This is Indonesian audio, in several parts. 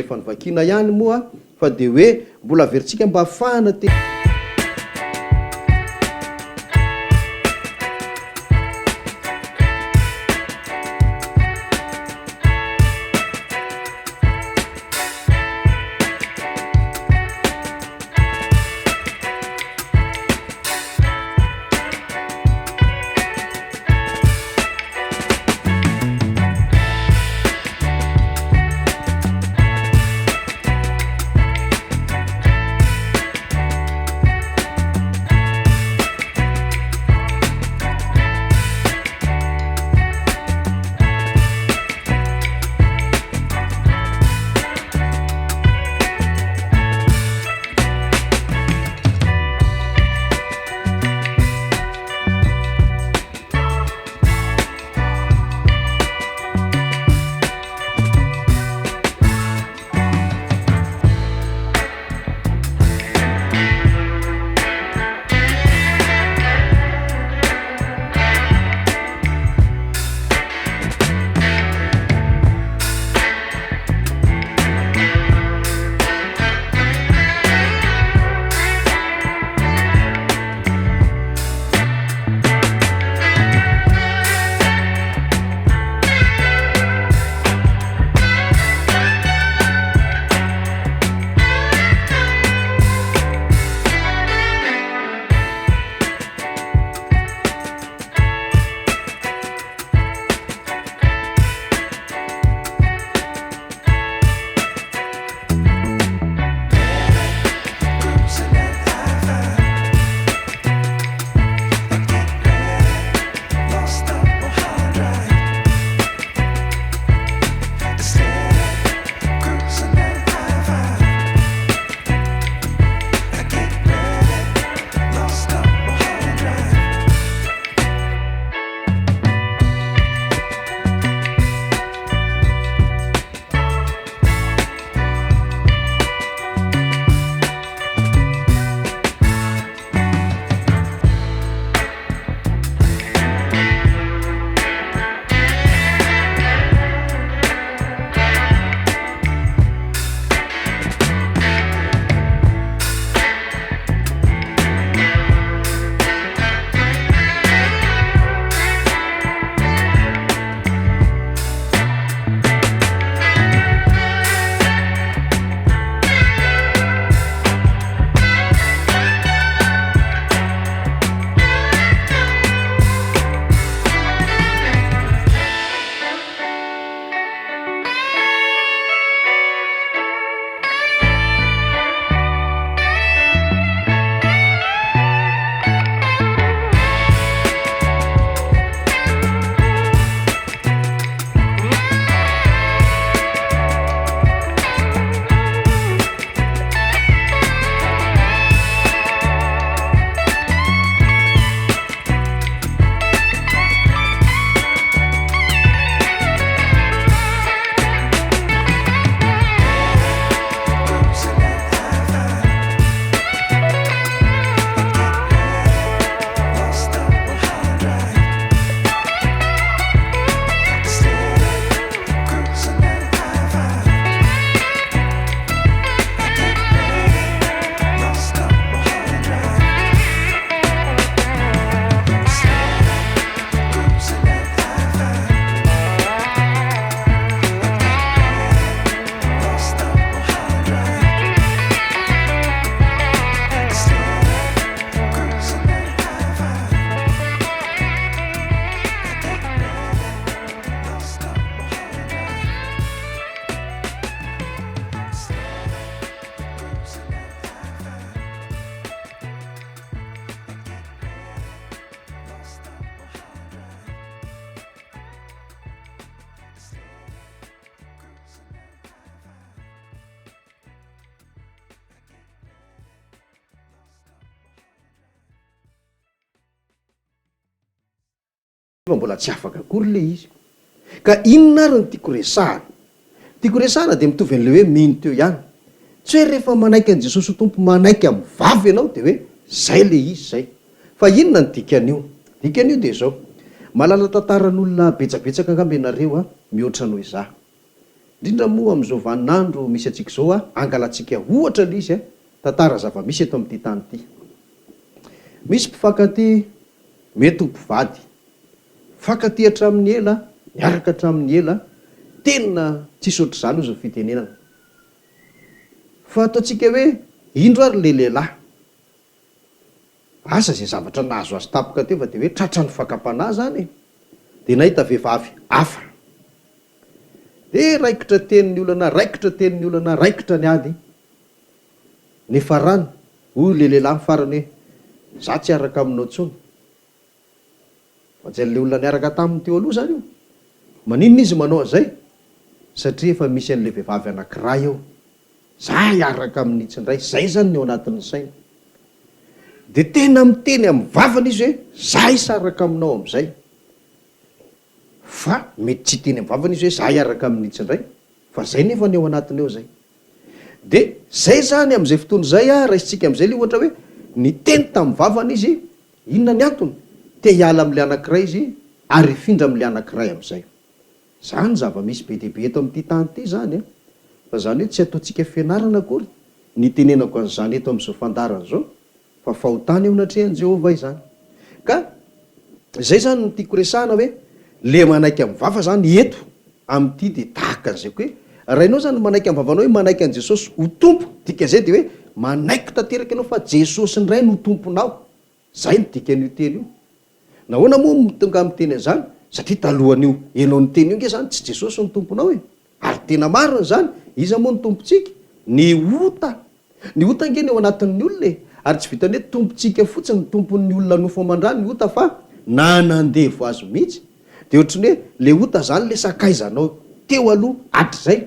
rehefa nivakina ihany moa fa de hoe mbola averintsika mba afahana mbola tsy afaka akory le izy. Ka inona ary ny tiako resahana? Tiako resahana dia mitovy an'ilay hoe mino teo ihany. Tsy hoe rehefa manaiky an' Jesosy Tompo manaiky amin'ny vavy ianao dia hoe zay le izy zay. Fa inona ny dikan'io? Dikan'io dia zao. Malala tantaran'olona betsabetsaka angamba ianareo mihoatra noho izaho. indrindra moa am'izao vaninandro misy atsika zao angalatsika ohatra l izy tantara zava-misy eto am'ty tany ty. Misy mpifankaty mety ho mpivady, fankaty hatramin'ny ela, miaraka hatramin'ny ela, tena tsisy ohatr'izany ozy ny fitenenana. Fa ataontsika hoe indro ary le lehilahy asa zay zavatra nahazo azy tapoka teo fa de hoe tratra ny fakapanahy zany de nahita vehivavy hafa de raikitra tenin'ny olana, raikitra tenin'ny olana, raikitra ny ady nefa rany hoy le lehilahy farany hoe za tsy araka aminao tsony. fa jan'le olona niaraka taminy teo aloha zany io, maninona izy manao an'izay? Satria efa misy an'le vehivavy anankiray eo, za hiaraka amin'ny itsindray, zay zany ny ao anatin'ny saina. De tena miteny amin'ny vavany izy hoe za hisaraka aminao am'izay, fa mety tsy teny amin'ny vavany izy hoe za hiaraka amin'ny itsindray, fa zay nefa ny ao anatiny eo zay. De zay zany am'izay fotoana zay raisitsika am'izay le ohatra hoe ny teny tamin'ny vavany izy, inona ny antony? Te hiala am'le anankiray izy ary hifindra am'le anankiray am'izay. Zany zava-misy be dehibe eto am'ty tany ty zany fa zany hoe tsy ataontsika fianarana akory ny tenenako an'izany eto am'izao fandarana zao, fa fahotany eo natrehan Jehova izany. Ka zay zany no tiako resahana hoe le manaiky amin'ny vava zany eto am'ty de tahaka an'izay koa hoe raha ianao zany manaiky amin'ny vavanao hoe manaiky an' Jesosy ho tompo, dika zay de hoe manaiky tanteraka ianao fa Jesosy ndray no tomponao. Zay ny dika an'io teny io. Nahoana moa mitonga miteny an'izany? Satria talohan'io ianao ny teny io nge zany tsy Jesosy ny tomponao ary tena marina zany, iza moa ny tompontsika? Ny ota. Ny ota nge ny ao anatin'ny olona ary tsy vitany hoe tompontsika fotsiny ny tompon'ny olona nofo aman-drano ny ota, fa nanandevo azy mihitsy. De ohatrany hoe le ota zany le sakaizanao teo aloha hatrizay,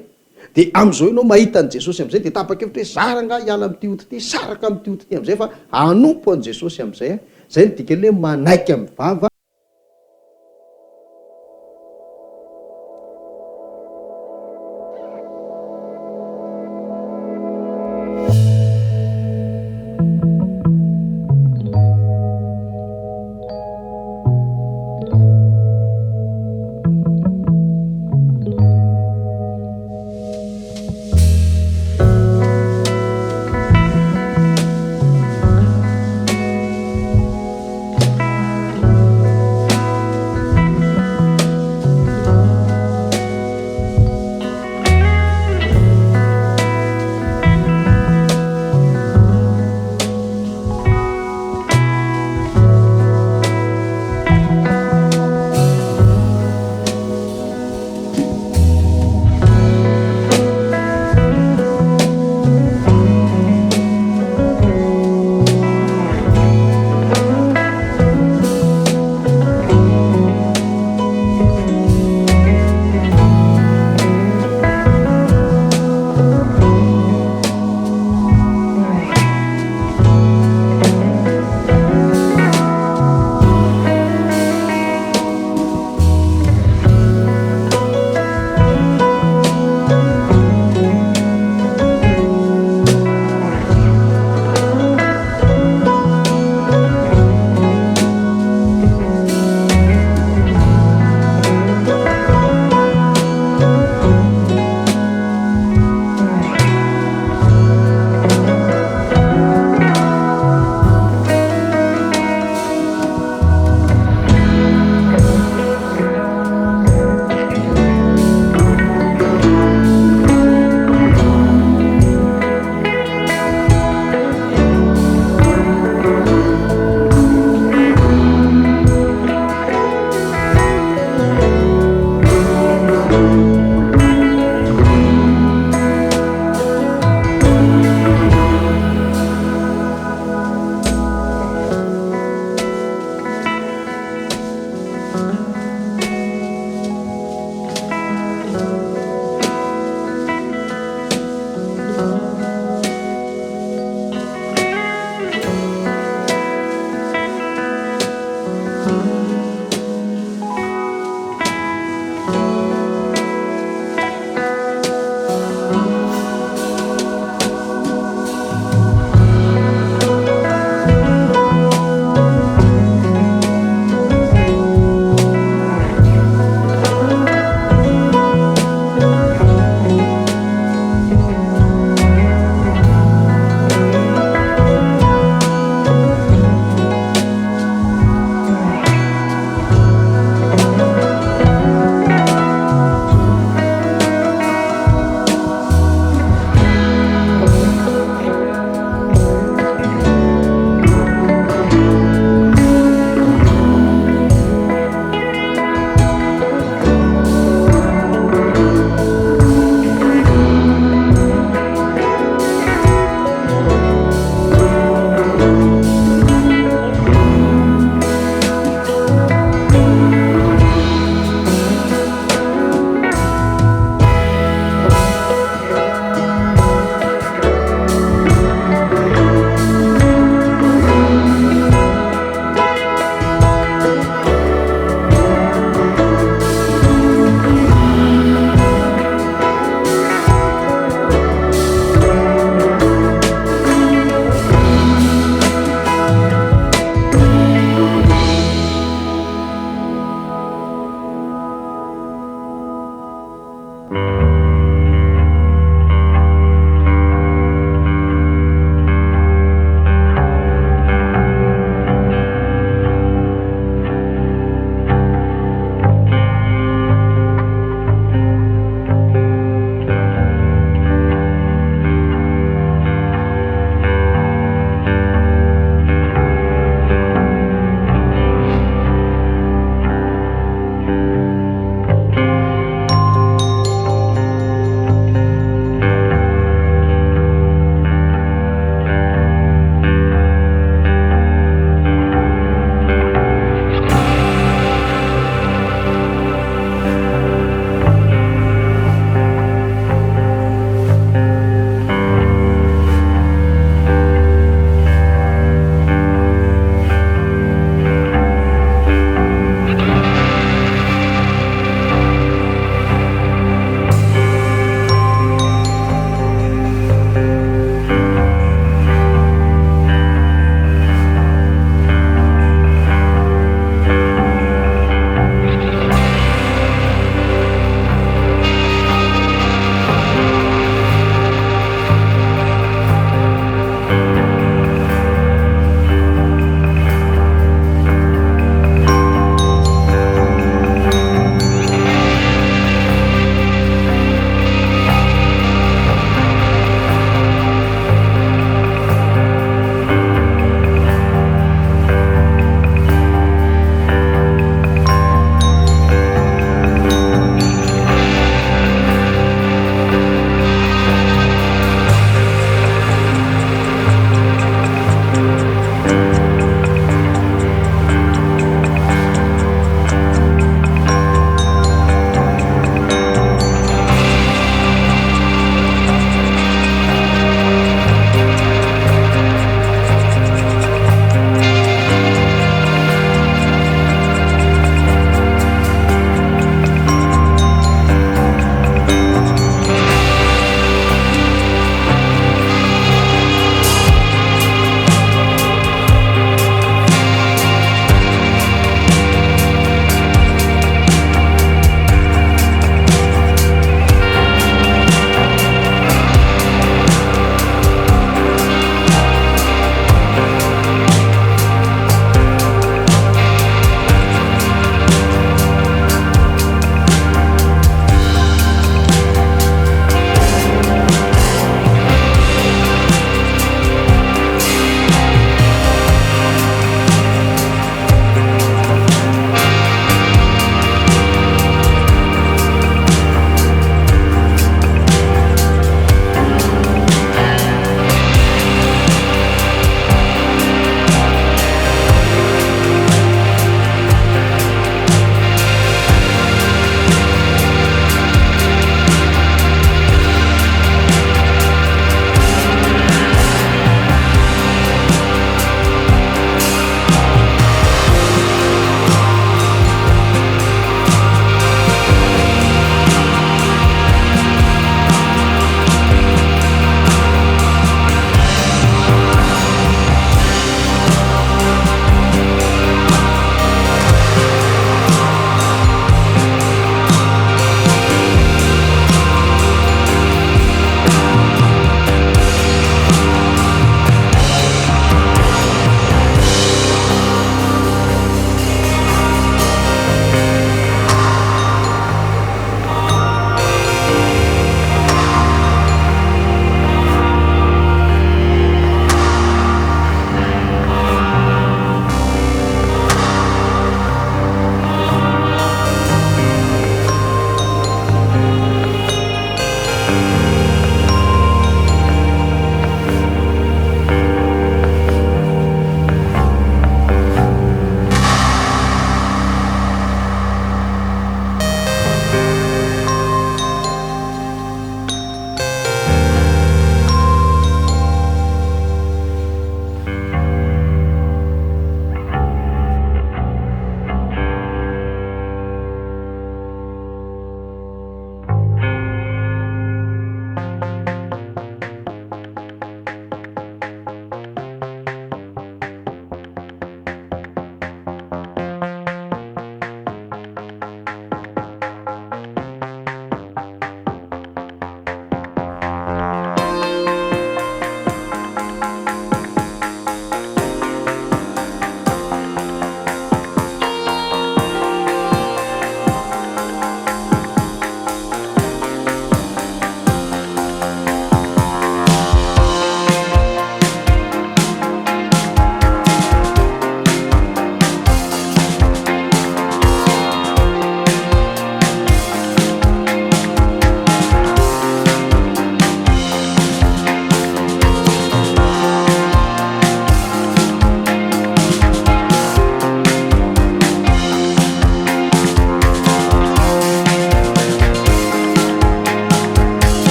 de am'izao ianao mahita an' Jesosy am'izay de tapa-kevitra hoe saranga hiala am'ty ota ty, saraka am'ty ota ty am'izay, fa anompo an' Jesosy am'izay. Zay ny dikany hoe manaiky amin'ny vava.